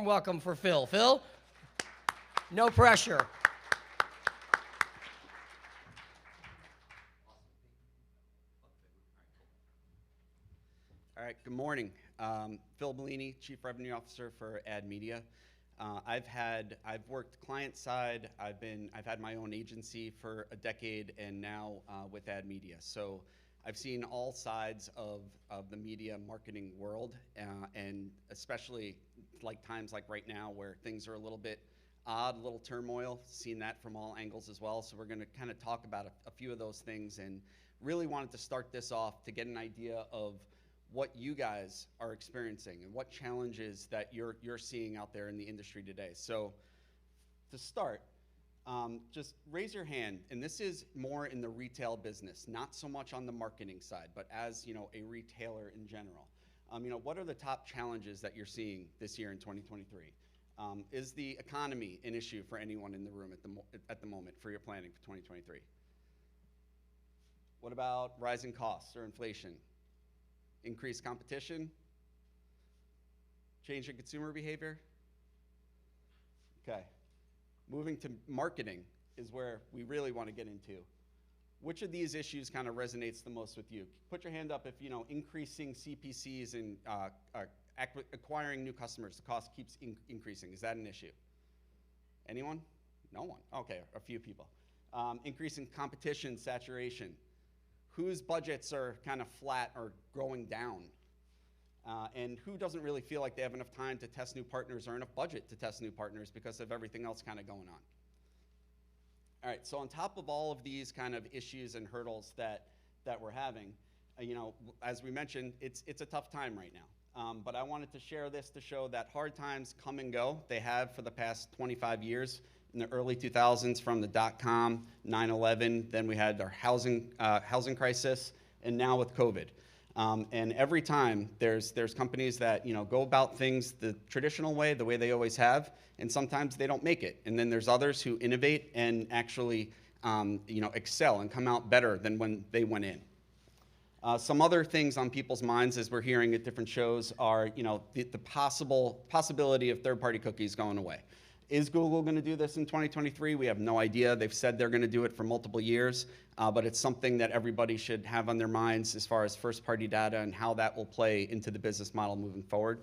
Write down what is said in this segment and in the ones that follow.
Welcome for Phil. Phil, no pressure. All right, good morning. Phil Bellini, Chief Revenue Officer for AdMedia. I've worked client side. I've had my own agency for a decade, and now with AdMedia. So I've seen all sides of the media marketing world, and especially like times like right now where things are a little bit odd, a little turmoil. Seen that from all angles as well. So we're going to kind of talk about a few of those things, and really wanted to start this off to get an idea of what you guys are experiencing and what challenges that you're seeing out there in the industry today. So to start, just raise your hand, and this is more in the retail business, not so much on the marketing side, but as a retailer in general. What are the top challenges that you're seeing this year in 2023? Is the economy an issue for anyone in the room at the moment for your planning for 2023? What about rising costs or inflation? Increased competition? Change in consumer behavior? Okay. Moving to marketing is where we really want to get into. Which of these issues kind of resonates the most with you? Put your hand up if increasing CPCs and acquiring new customers, the cost keeps increasing. Is that an issue? Anyone? No one. Okay, a few people. Increasing competition, saturation. Whose budgets are kind of flat or going down? And who doesn't really feel like they have enough time to test new partners or enough budget to test new partners because of everything else kind of going on? All right, so on top of all of these kind of issues and hurdles that we're having, as we mentioned, it's a tough time right now. But I wanted to share this to show that hard times come and go. They have for the past 25 years. In the early 2000s, from the dot-com, 9/11, then we had our housing crisis, and now with COVID. And every time there's companies that go about things the traditional way, the way they always have, and sometimes they don't make it. And then there's others who innovate and actually excel and come out better than when they went in. Some other things on people's minds as we're hearing at different shows are the possibility of third-party cookies going away. Is Google going to do this in 2023? We have no idea. They've said they're going to do it for multiple years, but it's something that everybody should have on their minds as far as first-party data and how that will play into the business model moving forward.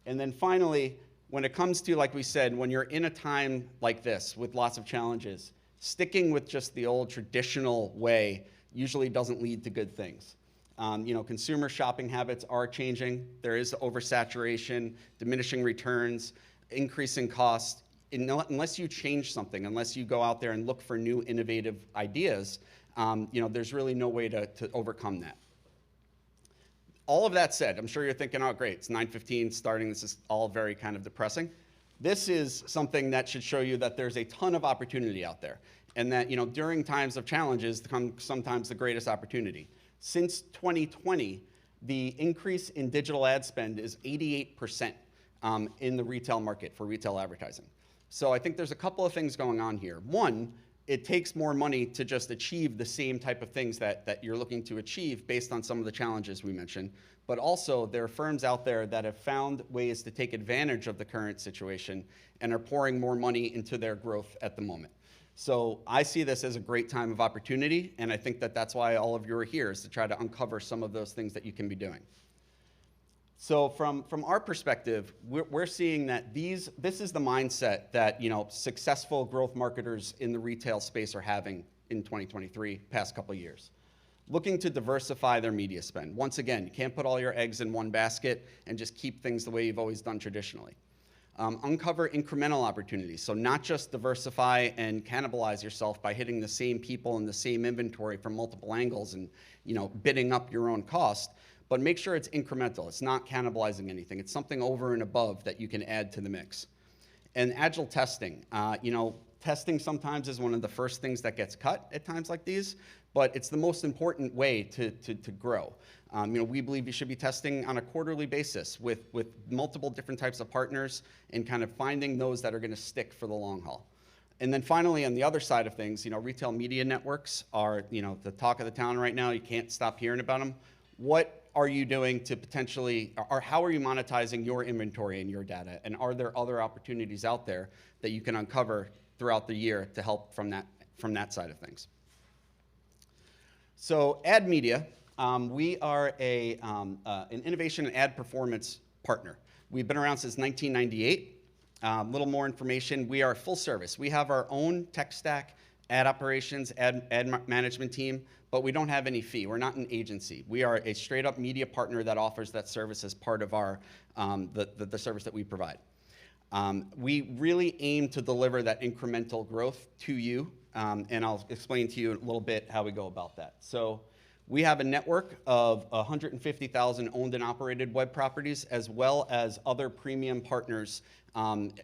And then finally, when it comes to, like we said, when you're in a time like this with lots of challenges, sticking with just the old traditional way usually doesn't lead to good things. Consumer shopping habits are changing. There is oversaturation, diminishing returns, increasing cost. Unless you change something, unless you go out there and look for new innovative ideas, there's really no way to overcome that. All of that said, I'm sure you're thinking, oh great, it's 9:15 starting, this is all very kind of depressing. This is something that should show you that there's a ton of opportunity out there, and that during times of challenges comes sometimes the greatest opportunity. Since 2020, the increase in digital ad spend is 88%. In the retail market for retail advertising. So I think there's a couple of things going on here. One, it takes more money to just achieve the same type of things that you're looking to achieve based on some of the challenges we mentioned. But also, there are firms out there that have found ways to take advantage of the current situation and are pouring more money into their growth at the moment. So I see this as a great time of opportunity, and I think that's why all of you are here, is to try to uncover some of those things that you can be doing. So from our perspective, we're seeing that this is the mindset that successful growth marketers in the retail space are having in 2023, past couple of years. Looking to diversify their media spend. Once again, you can't put all your eggs in one basket and just keep things the way you've always done traditionally. Uncover incremental opportunities, so not just diversify and cannibalize yourself by hitting the same people and the same inventory from multiple angles and bidding up your own cost, but make sure it's incremental. It's not cannibalizing anything. It's something over and above that you can add to the mix. And agile testing. Testing sometimes is one of the first things that gets cut at times like these, but it's the most important way to grow. We believe you should be testing on a quarterly basis with multiple different types of partners and kind of finding those that are going to stick for the long haul. And then finally, on the other side of things, retail media networks are the talk of the town right now. You can't stop hearing about them. What are you doing to potentially, or how are you monetizing your inventory and your data? And are there other opportunities out there that you can uncover throughout the year to help from that side of things? So AdMedia, we are an innovation and ad performance partner. We've been around since 1998. A little more information, we are full service. We have our own tech stack, ad operations, ad management team, but we don't have any fee. We're not an agency. We are a straight up media partner that offers that service as part of our, the service that we provide. We really aim to deliver that incremental growth to you, and I'll explain to you a little bit how we go about that. So we have a network of 150,000 owned and operated web properties, as well as other premium partners,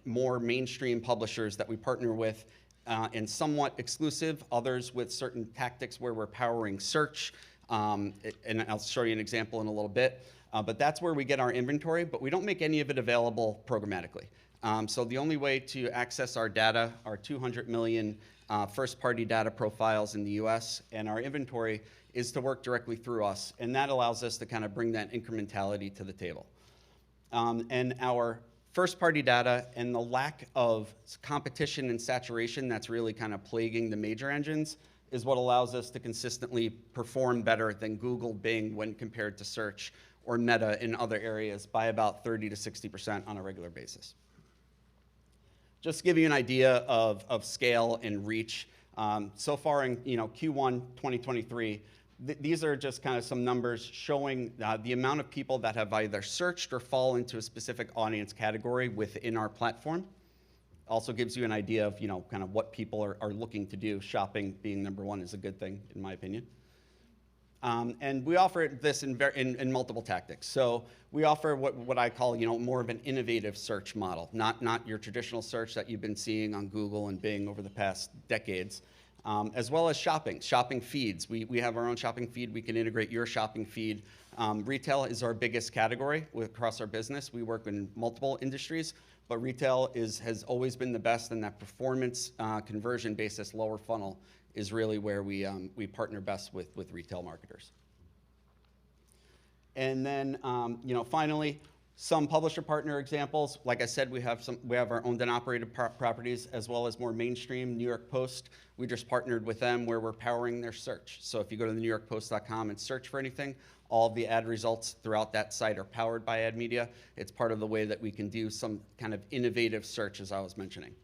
more mainstream publishers that we partner with, and somewhat exclusive, others with certain tactics where we're powering search, and I'll show you an example in a little bit. But that's where we get our inventory, but we don't make any of it available programmatically. So the only way to access our data, our 200 million first-party data profiles in the US, and our inventory is to work directly through us, and that allows us to kind of bring that incrementality to the table. And our first-party data and the lack of competition and saturation that's really kind of plaguing the major engines is what allows us to consistently perform better than Google, Bing, when compared to search, or Meta in other areas by about 30 to 60% on a regular basis. Just to give you an idea of scale and reach, so far in Q1 2023, these are just kind of some numbers showing the amount of people that have either searched or fall into a specific audience category within our platform. Also gives you an idea of kind of what people are looking to do. Shopping being number one is a good thing, in my opinion. And we offer this in multiple tactics. So we offer what I call more of an innovative search model, not your traditional search that you've been seeing on Google and Bing over the past decades. As well as shopping feeds. We have our own shopping feed. We can integrate your shopping feed. Retail is our biggest category across our business. We work in multiple industries, but retail has always been the best, and that performance conversion basis, lower funnel, is really where we partner best with retail marketers. And then finally, some publisher partner examples. Like I said, we have our owned and operated properties, as well as more mainstream. New York Post, we just partnered with them where we're powering their search. So if you go to the newyorkpost.com and search for anything, all of the ad results throughout that site are powered by AdMedia. It's part of the way that we can do some kind of innovative search, as I was mentioning.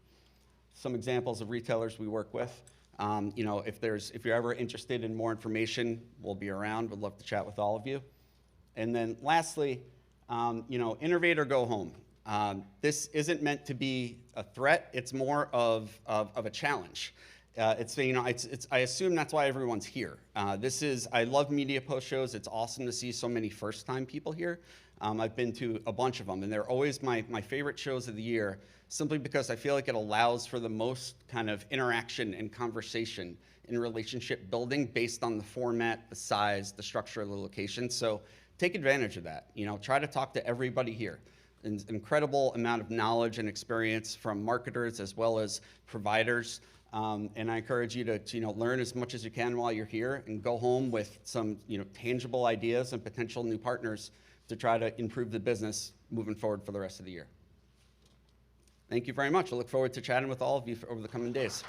Some examples of retailers we work with. If you're ever interested in more information, we'll be around. We'd love to chat with all of you. And then lastly, innovate or go home. This isn't meant to be a threat. It's more of a challenge. I assume that's why everyone's here. I love media post shows. It's awesome to see so many first-time people here. I've been to a bunch of them, and they're always my favorite shows of the year, simply because I feel like it allows for the most kind of interaction and conversation in relationship building based on the format, the size, the structure of the location. So take advantage of that. Try to talk to everybody here. An incredible amount of knowledge and experience from marketers as well as providers. And I encourage you to learn as much as you can while you're here and go home with some tangible ideas and potential new partners to try to improve the business moving forward for the rest of the year. Thank you very much. I look forward to chatting with all of you over the coming days.